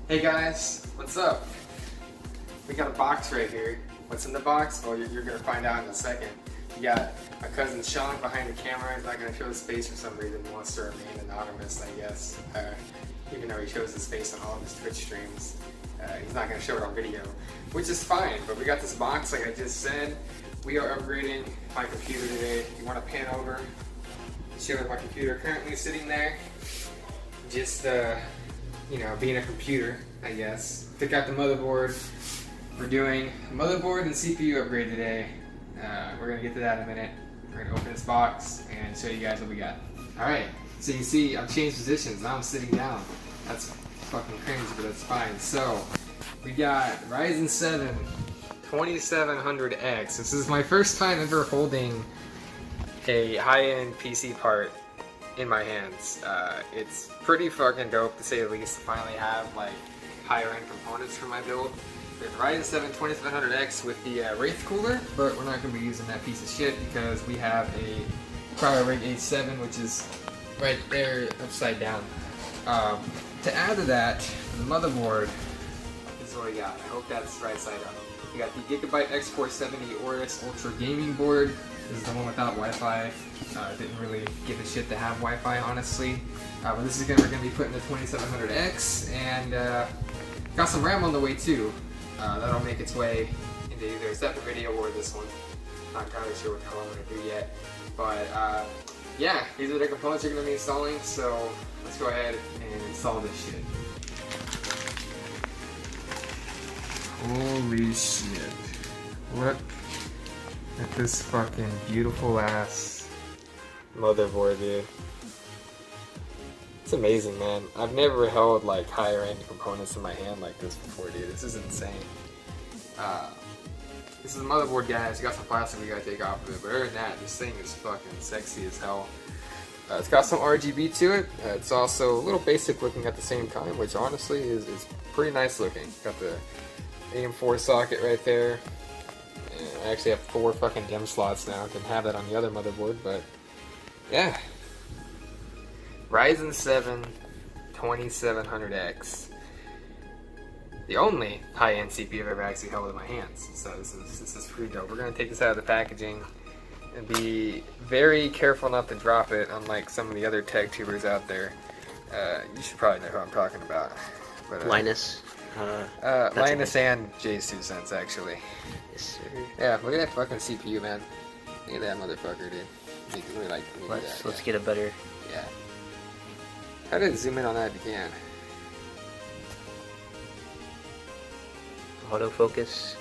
Hey guys, what's up? We got a box right here. What's in the box? Well, you're gonna find out in a second. We got my cousin Sean behind the camera. He's not gonna show his face for some reason. He wants to remain anonymous, I guess. Even though he shows his face on all of his Twitch streams, he's not gonna show it on video, which is fine. But we got this box, like I just said. We are upgrading my computer today. You want to pan over, show my computer currently sitting there. Just you know, being a computer, I guess. Took out the motherboard. We're doing a motherboard and CPU upgrade today. We're gonna get to that in a minute. We're gonna open this box and show you guys what we got. Alright, so you see I've changed positions. Now I'm sitting down. That's fucking crazy, but that's fine. So, we got Ryzen 7 2700X. This is my first time ever holding a high-end PC part in my hands. It's pretty fucking dope, to say the least, to finally have like higher end components for my build. We have the Ryzen 7 2700X with the Wraith cooler, but we're not going to be using that piece of shit because we have a CRYORIG A7, which is right there upside down. To add to that, the motherboard, this is what we got. I hope that's right side up. We got the Gigabyte X470 AORUS Ultra Gaming Board. This is the one without Wi-Fi. Didn't really give a shit to have Wi-Fi, honestly. But this is we're gonna be putting the 2700X, and got some RAM on the way too. That'll make its way into either a separate video or this one. Not entirely sure what the hell I'm gonna do yet. But yeah, these are the components you're gonna be installing. So let's go ahead and install this shit. Holy shit! Look at this fucking beautiful ass motherboard, dude. It's amazing, man. I've never held like higher end components in my hand like this before, dude. This is insane. This is a motherboard, guys. It's got some plastic we gotta take off of it, but other than that, this thing is fucking sexy as hell. It's got some RGB to it. It's also a little basic looking at the same time, which honestly is pretty nice looking. Got the AM4 socket right there. I actually have 4 fucking DIMM slots now. Didn't have that on the other motherboard, but yeah. Ryzen 7 2700X. The only high-end CPU I've ever actually held in my hands. So this is pretty dope. We're gonna take this out of the packaging and be very careful not to drop it, unlike some of the other tech tubers out there. You should probably know who I'm talking about. But, Linus. Linus and Jay's 2 cents, actually. Yes, sir. Yeah, look at that fucking CPU, man. Look at that motherfucker, dude. Let's get a better. Yeah. How did it zoom in on that if you can? Autofocus.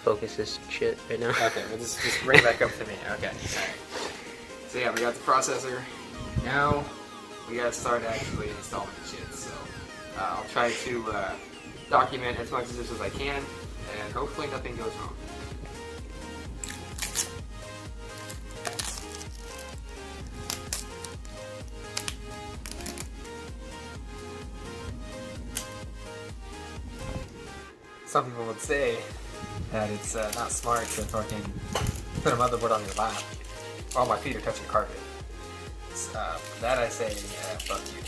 Focus this shit right now. Okay, well just bring it back up to me. Okay. Alright. So yeah, we got the processor. Now we gotta start actually installing the shit. So I'll try to document as much of this as I can, and hopefully nothing goes wrong. Some people would say that it's not smart to fucking put a motherboard on your lap while my feet are touching carpet. For that I say, fuck you.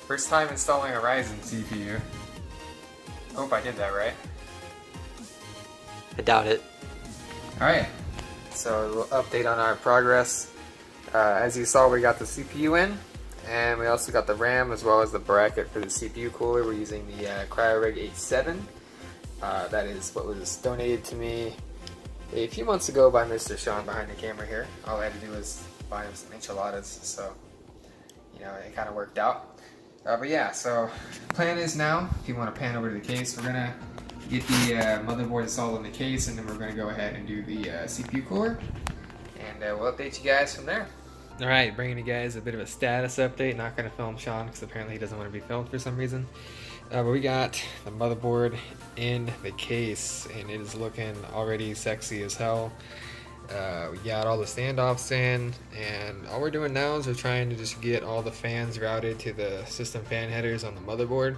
First time installing a Ryzen CPU. Hope I did that right. I doubt it. Alright, so we'll update on our progress. As you saw, we got the CPU in, and we also got the RAM as well as the bracket for the CPU cooler. We're using the CRYORIG A7. That is what was donated to me a few months ago by Mr. Sean behind the camera here. All I had to do was buy him some enchiladas, so you know, it kind of worked out. But yeah, so the plan is now, if you want to pan over to the case, we're gonna get the motherboard installed in the case, and then we're gonna go ahead and do the CPU cooler, and we'll update you guys from there. Alright, bringing you guys a bit of a status update. Not gonna film Sean because apparently he doesn't want to be filmed for some reason. But we got the motherboard in the case, and it is looking already sexy as hell. We got all the standoffs in, and all we're doing now is we're trying to just get all the fans routed to the system fan headers on the motherboard.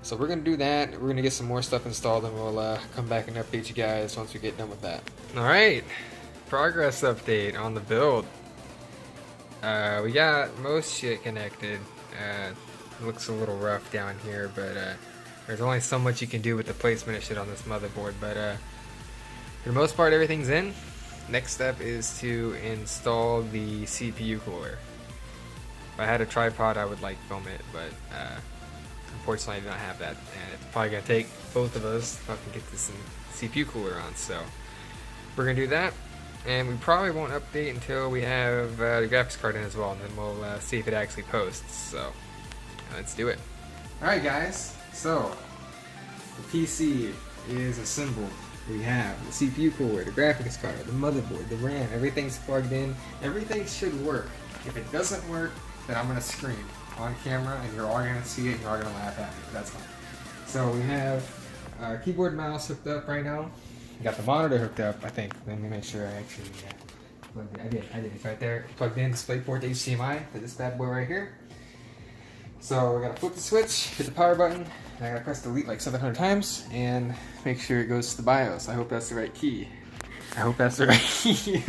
So we're going to do that. We're going to get some more stuff installed, and we'll come back and update you guys once we get done with that. Alright, progress update on the build. We got most shit connected. Looks a little rough down here, but there's only so much you can do with the placement of shit on this motherboard. But for the most part, everything's in. Next step is to install the CPU cooler. If I had a tripod, I would like film it, but unfortunately I do not have that, and it's probably gonna take both of us to fucking get this CPU cooler on. So we're gonna do that, and we probably won't update until we have the graphics card in as well, and then we'll see if it actually posts. So let's do it. All right, guys. So the PC is assembled. We have the CPU cooler, the graphics card, the motherboard, the RAM, everything's plugged in. Everything should work. If it doesn't work, then I'm gonna scream on camera and you're all gonna see it and you're all gonna laugh at me, but that's fine. So we have keyboard and mouse hooked up right now. We got the monitor hooked up, I think. Let me make sure I actually plugged it. I did. It's right there. Plugged in, DisplayPort to HDMI to this bad boy right here. So we're gonna flip the switch, hit the power button, and I gotta press delete like 700 times and make sure it goes to the BIOS. I hope that's the right key. I hope that's the right key.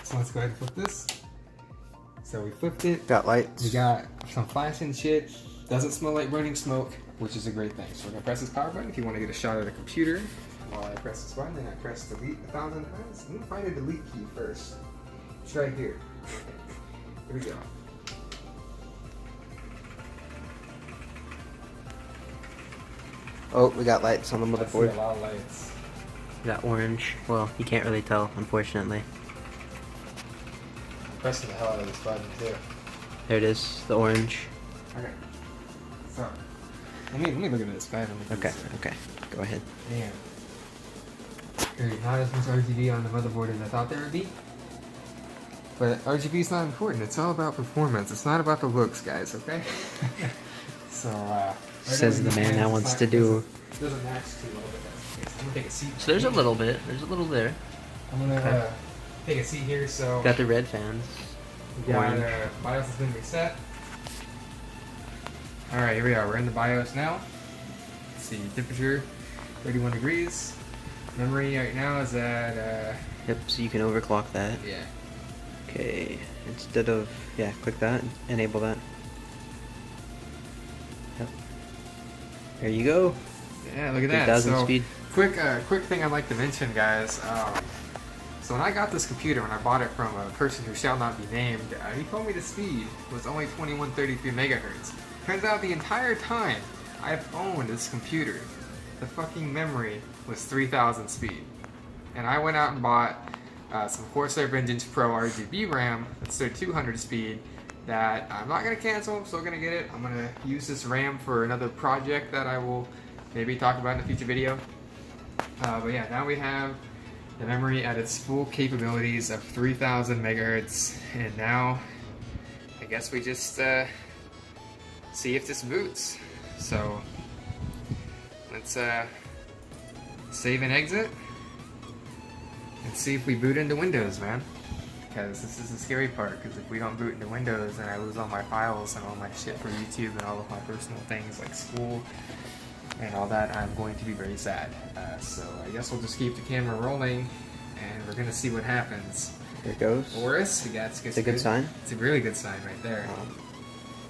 So let's go ahead and flip this. So we flipped it. Got lights. We got some flashing shit. Doesn't smell like burning smoke, which is a great thing. So we're gonna press this power button if you want to get a shot of the computer. While I press this button, then I press delete 1,000 times. Let me find a delete key first. It's right here. Here we go. Oh, we got lights on the I see motherboard. a lot of lights. We got orange. Well, you can't really tell, unfortunately. I'm pressing the hell out of this button too. There it is, the orange. Okay. So, let me look at this guy. Okay, okay. Go ahead. Damn. There's not as much RGB on the motherboard as I thought there would be. But RGB is not important. It's all about performance. It's not about the looks, guys, okay? So, Says the man that wants to do. Doesn't match too well, but that's the case. I'm gonna take a seat. So there's a little bit. There's a little there. I'm gonna take a seat here, so... Got the red fans. We got Orange. BIOS has been reset. Alright, here we are. We're in the BIOS now. Let's see, temperature 31 degrees. Memory right now is at Yep, so you can overclock that. yeah. Okay, instead of, yeah, click that, enable that. Yep. There you go. Yeah, look at that. 3,000 So, speed. quick thing I'd like to mention, guys. So when I got this computer, when I bought it from a person who shall not be named, he told me the speed was only 2133 megahertz. Turns out the entire time I've owned this computer, the fucking memory was 3000 speed. And I went out and bought some Corsair Vengeance Pro RGB RAM that's 3200 speed that I'm not going to cancel. I'm still going to get it. I'm going to use this RAM for another project that I will maybe talk about in a future video. But yeah, now we have the memory at its full capabilities of 3000 megahertz, and now I guess we just see if this boots. So let's save and exit and see if we boot into Windows, man. Because this is the scary part, because if we don't boot into Windows, then I lose all my files and all my shit for YouTube and all of my personal things like school and all that. I'm going to be very sad. So I guess we'll just keep the camera rolling and we're going to see what happens. There it goes. AORUS, It's a good sign. It's a really good sign right there.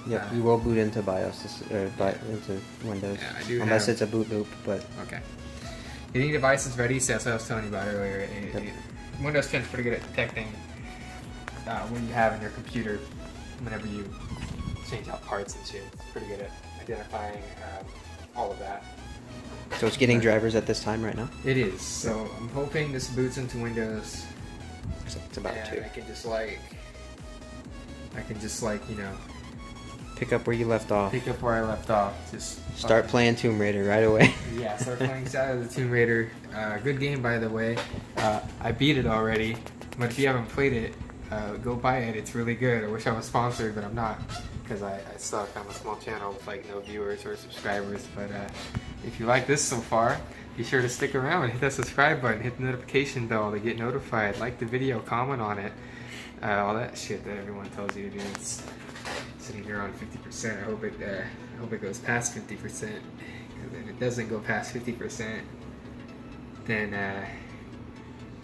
Yep, we will boot into BIOS, or into Windows. Yeah, I do unless have- it's a boot loop, but... Okay. Getting devices ready, so that's what I was telling you about earlier. Windows 10 is pretty good at detecting what you have in your computer whenever you change out parts and shit. It's pretty good at identifying all of that. So it's getting drivers at this time right now? It is. So I'm hoping this boots into Windows. It's about and to. I can just like, you know, Pick up where you left off. pick up where I left off. Just Start playing Tomb Raider right away. Yeah, start playing Shadow of the Tomb Raider. Good game, by the way. I beat it already, but if you haven't played it, go buy it. It's really good. I wish I was sponsored, but I'm not, because I suck. I'm a small channel with like no viewers or subscribers. But if you like this so far, Be sure to stick around, hit that subscribe button, hit the notification bell to get notified, like the video, comment on it, all that shit that everyone tells you to do. It's sitting here on 50%. I hope it goes past 50%. Because if it doesn't go past 50%, then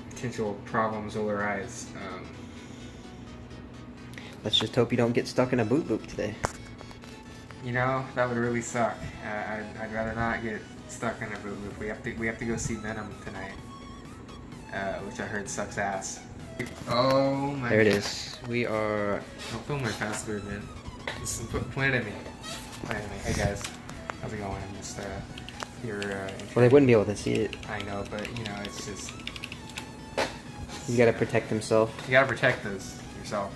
potential problems will arise. Let's just hope you don't get stuck in a boot loop today. You know, that would really suck. I'd rather not get stuck in a boot loop. We have to go see Venom tonight, which I heard sucks ass. Oh my! There it is. We are. Don't film my password, man. Just point it at me. Point it at me. Hey guys, how's it going? I'm just here. Well, they wouldn't be able to see it. I know, but you know, it's just. You gotta protect himself. You gotta protect yourself.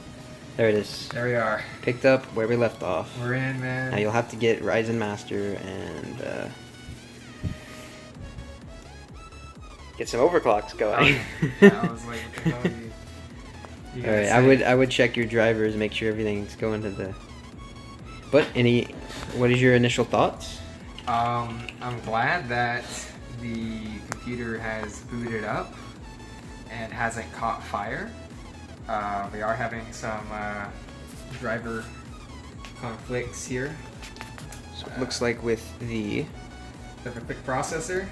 There it is. There we are. Picked up where we left off. We're in, man. Now you'll have to get Ryzen Master and get some overclocks going. I was like, what the hell you Alright, I would check your drivers, make sure everything's going to the. But what is your initial thoughts? I'm glad that the computer has booted up and hasn't caught fire. We are having some driver conflicts here. So it looks like with the quick processor.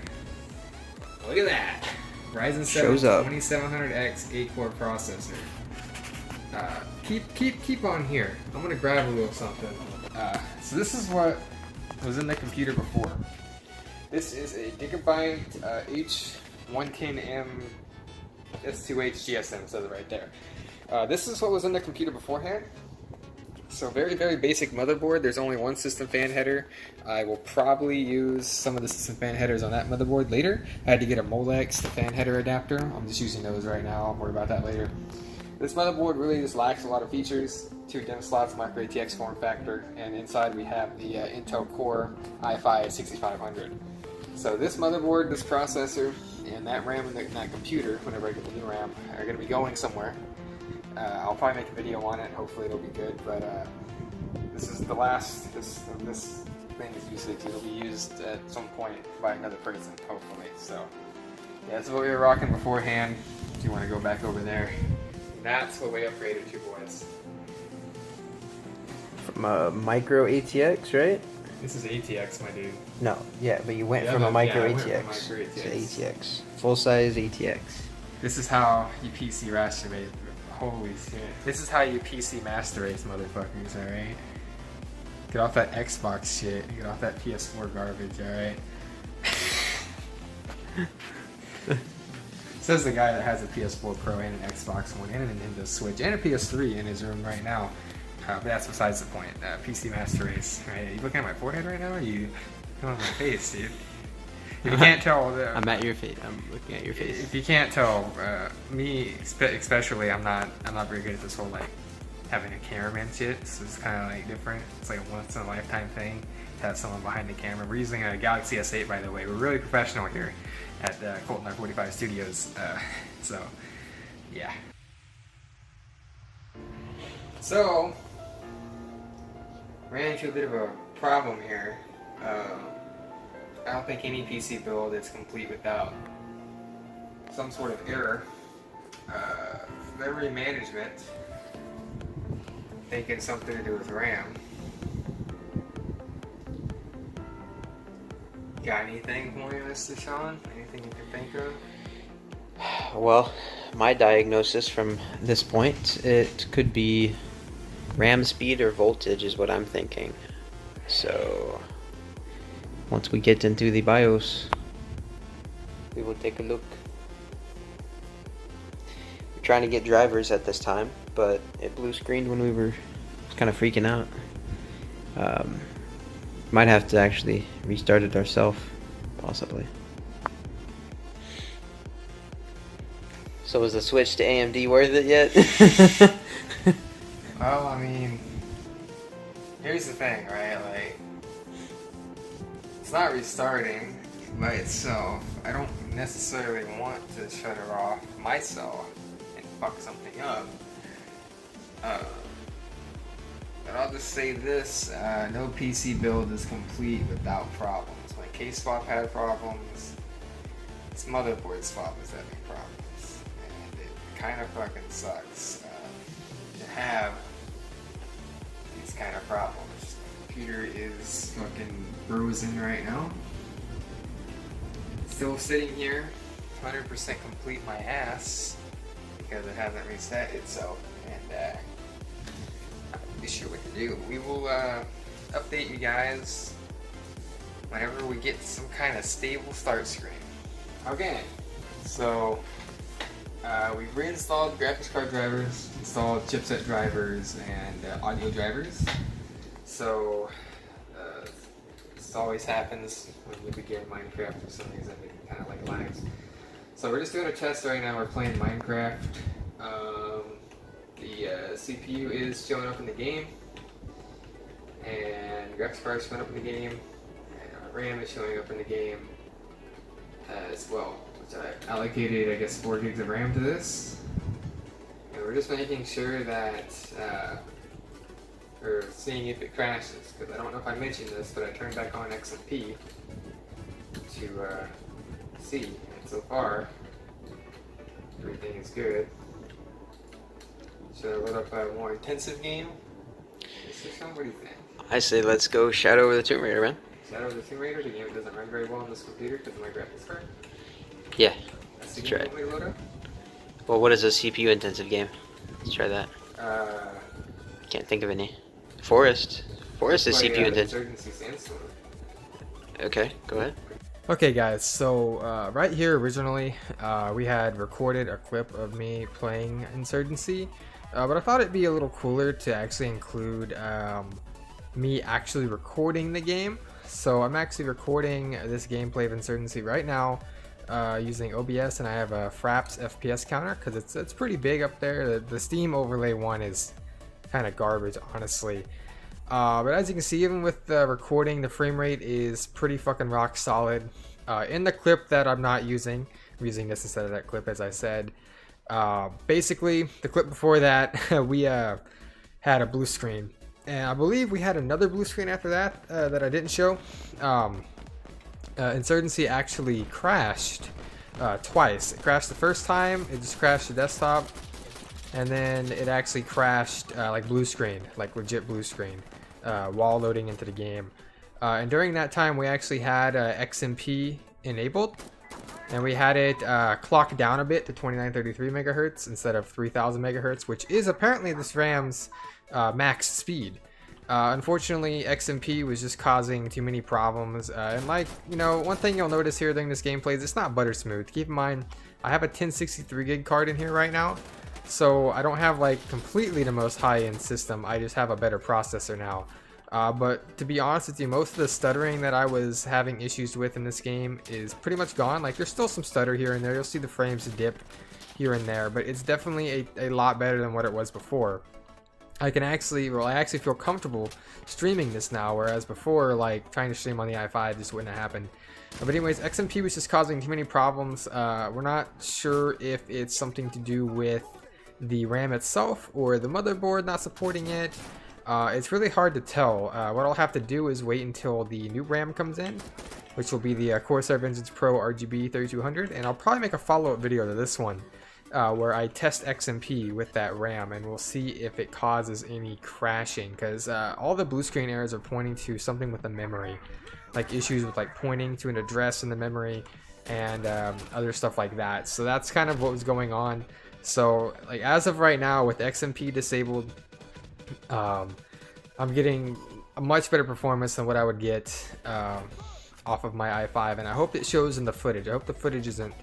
Look at that! Ryzen 7 Shows up. 2700X 8-core processor. Keep on here. I'm gonna grab a little something. So this is what was in the computer before. This is a Gigabyte H110M S2H GSM, says it right there. This is what was in the computer beforehand. So very, very basic motherboard. There's only one system fan header. I will probably use some of the system fan headers on that motherboard later. I had to get a Molex fan header adapter. I'm just using those right now. I'll worry about that later. This motherboard really just lacks a lot of features. 2 DIMM slots, micro ATX form factor, and inside we have the Intel Core i5 6500. So this motherboard, this processor, and that RAM and that computer, whenever I get the new RAM, are going to be going somewhere. I'll probably make a video on it. Hopefully it'll be good. But this is the last of this thing's usage. It'll be used at some point by another person, hopefully. So yeah, that's what we were rocking beforehand. If you want to go back over there, that's what we upgraded to, boys. From a micro ATX, right? This is ATX, my dude. No, yeah, but you went from a micro ATX to ATX. Full size ATX. This is how you PC masturbate. Holy shit. This is how you PC masturbates, motherfuckers, alright? Get off that Xbox shit. Get off that PS4 garbage, alright? Says the guy that has a PS4 Pro and an Xbox One and a Nintendo Switch and a PS3 in his room right now. But that's besides the point. PC Master Race, right? Are you looking at my forehead right now? Or are you on my face, dude? If you can't tell, I'm at your face. I'm looking at your face. If you can't tell, me especially, I'm not very good at this whole like having a cameraman shit. So it's kind of like different. It's like a once in a lifetime thing to have someone behind the camera. We're using a Galaxy S8, by the way. We're really professional here at Colton R45 Studios. So yeah. So ran into a bit of a problem here. I don't think any PC build is complete without some sort of error. Memory management, thinking something to do with RAM. Got anything for me, Mr. Sean? Anything you can think of? Well, my diagnosis from this point, it could be RAM speed or voltage is what I'm thinking. So once we get into the BIOS, we will take a look. We're trying to get drivers at this time, but it blue screened when we were kind of freaking out. Might have to actually restart it ourselves, possibly. So was the switch to AMD worth it yet? Well, I mean, here's the thing, right? Like, it's not restarting by itself. I don't necessarily want to shut it off myself and fuck something up. But I'll just say this, no PC build is complete without problems. My case swap had problems, its motherboard's fault was having problems, and it kind of fucking sucks to have these kind of problems. The computer is fucking frozen right now. Still sitting here, 100% complete my ass because it hasn't reset itself, and not sure what to do. We will update you guys whenever we get some kind of stable start screen. Okay, so we've reinstalled graphics card drivers, installed chipset drivers, and audio drivers. So this always happens when you begin Minecraft for some reason. It kind of like lags. So we're just doing a test right now. We're playing Minecraft. The CPU is showing up in the game, and graphics card is showing up in the game, and our RAM is showing up in the game as well, which I allocated, I guess, 4 gigs of RAM to this. And we're just making sure that, or seeing if it crashes, because I don't know if I mentioned this, but I turned back on XMP to see, and so far, everything is good. Should I load up a more intensive game? What do you think? I say let's go Shadow of the Tomb Raider, man. Shadow of the Tomb Raider, the game that doesn't run very well on this computer because of my graphics card? Yeah. That's the game you want me to load up? Well, what is a CPU intensive game? Let's try that. Can't think of any. Forest. Forest is CPU intensive. Okay, go ahead. Okay guys, so right here originally we had recorded a clip of me playing Insurgency, but I thought it'd be a little cooler to actually include me actually recording the game. So I'm actually recording this gameplay of Insurgency right now using OBS, and I have a Fraps FPS counter because it's pretty big up there. The Steam overlay one is kind of garbage, honestly. But as you can see, even with the recording, the frame rate is pretty fucking rock solid. In the clip that I'm not using, I'm using this instead of that clip, as I said. Basically, the clip before that, we had a blue screen. And I believe we had another blue screen after that that I didn't show. Insurgency actually crashed twice. It crashed the first time, it just crashed the desktop. And then it actually crashed like blue screen, like legit blue screen, while loading into the game. And during that time, we actually had XMP enabled, and we had it clocked down a bit to 2933 megahertz instead of 3000 megahertz, which is apparently this RAM's max speed. Unfortunately, XMP was just causing too many problems. And like, you know, one thing you'll notice here during this gameplay is it's not butter smooth. Keep in mind, I have a 1063 gig card in here right now. So I don't have like completely the most high-end system, I just have a better processor now. But to be honest with you, most of the stuttering that I was having issues with in this game is pretty much gone. Like, there's still some stutter here and there, you'll see the frames dip here and there, but it's definitely a lot better than what it was before. I actually feel comfortable streaming this now, whereas before, like, trying to stream on the i5 just wouldn't have happened. But anyways, XMP was just causing too many problems. We're not sure if it's something to do with the RAM itself or the motherboard not supporting it. It's really hard to tell. What I'll have to do is wait until the new RAM comes in, which will be the Corsair Vengeance Pro RGB 3200, and I'll probably make a follow-up video to this one where I test XMP with that RAM, and we'll see if it causes any crashing, because all the blue screen errors are pointing to something with the memory, like issues with like pointing to an address in the memory and other stuff like that. So that's kind of what was going on. So like as of right now, with XMP disabled, I'm getting a much better performance than what I would get off of my i5, and I hope it shows in the footage. I hope the footage isn't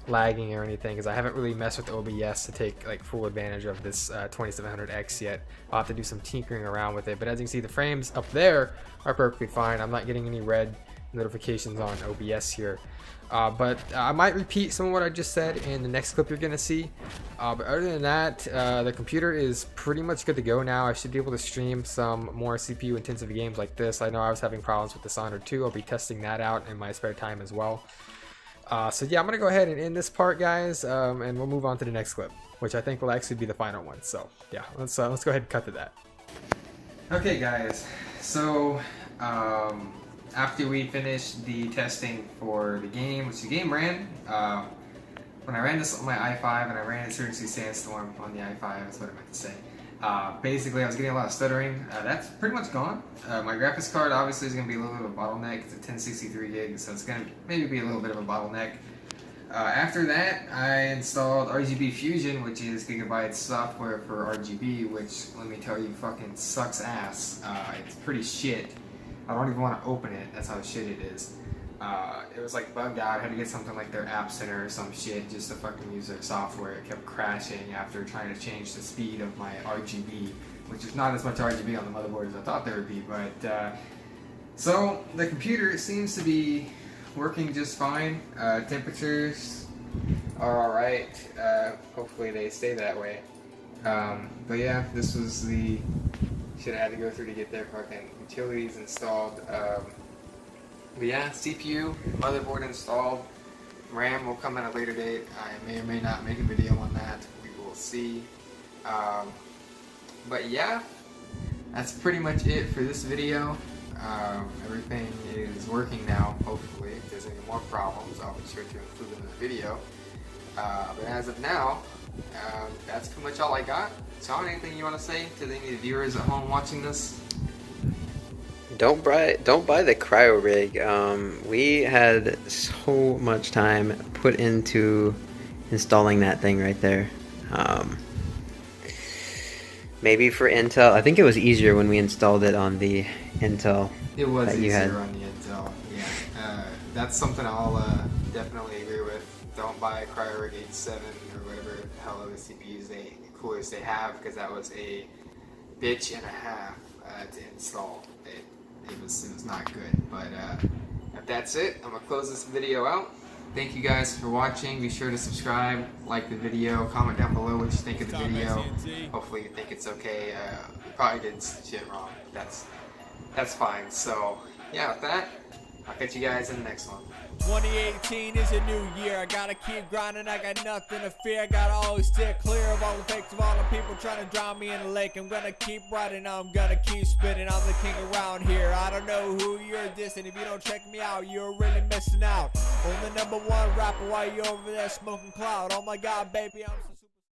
lagging or anything, because I haven't really messed with OBS to take like full advantage of this 2700X yet. I'll have to do some tinkering around with it, but as you can see, the frames up there are perfectly fine. I'm not getting any red notifications on OBS here. But I might repeat some of what I just said in the next clip you're going to see. But other than that, the computer is pretty much good to go now. I should be able to stream some more CPU intensive games like this. I know I was having problems with Dishonored 2. I'll be testing that out in my spare time as well. So yeah, I'm going to go ahead and end this part, guys, and we'll move on to the next clip, which I think will actually be the final one. So yeah, let's go ahead and cut to that. Okay guys, so after we finished the testing for the game, which the game ran, when I ran this on my i5 and I ran it seriously Sandstorm on the i5, that's what I meant to say. Basically, I was getting a lot of stuttering. That's pretty much gone. My graphics card obviously is going to be a little bit of a bottleneck. It's a 1063 gig, so it's going to maybe be a little bit of a bottleneck. After that, I installed RGB Fusion, which is Gigabyte's software for RGB, which, let me tell you, fucking sucks ass. It's pretty shit. I don't even want to open it. That's how shit it is. It was like bugged out. I had to get something like their App Center or some shit just to fucking use their software. It kept crashing after trying to change the speed of my RGB, which is not as much RGB on the motherboard as I thought there would be. But so the computer seems to be working just fine. Temperatures are alright. Hopefully they stay that way. But yeah, this was the shit I had to go through to get their fucking utilities installed. But yeah, CPU, motherboard installed. RAM will come at a later date. I may or may not make a video on that. We will see. But yeah, that's pretty much it for this video. Everything is working now, hopefully. If there's any more problems, I'll be sure to include them in the video. But as of now, that's pretty much all I got. Sean, anything you want to say to any of the viewers at home watching this? Don't buy the CRYORIG. We had so much time put into installing that thing right there. Maybe for Intel, I think it was easier when we installed it on the Intel. It was easier on the Intel. Yeah, that's something I'll definitely agree with. Don't buy a CRYORIG 87 or whatever the hell other CPUs coolers they have, because that was a bitch and a half to install. It was not good. But if that's it, I'm gonna close this video out. Thank you guys for watching. Be sure to subscribe, like the video, comment down below what you think of the video. Hopefully you think it's okay. You probably did shit wrong. That's fine. So yeah, with that, I'll catch you guys in the next one. 2018 is a new year. I gotta keep grinding, I got nothing to fear. Gotta always steer clear of all the fakes, of all the people trying to drown me in the lake. I'm gonna keep writing, I'm gonna keep spitting. I'm the king around here. I don't know who you're dissing. If you don't check me out, you're really missing out on the #1 rapper while you're over there smoking cloud. Oh my god, baby, I'm so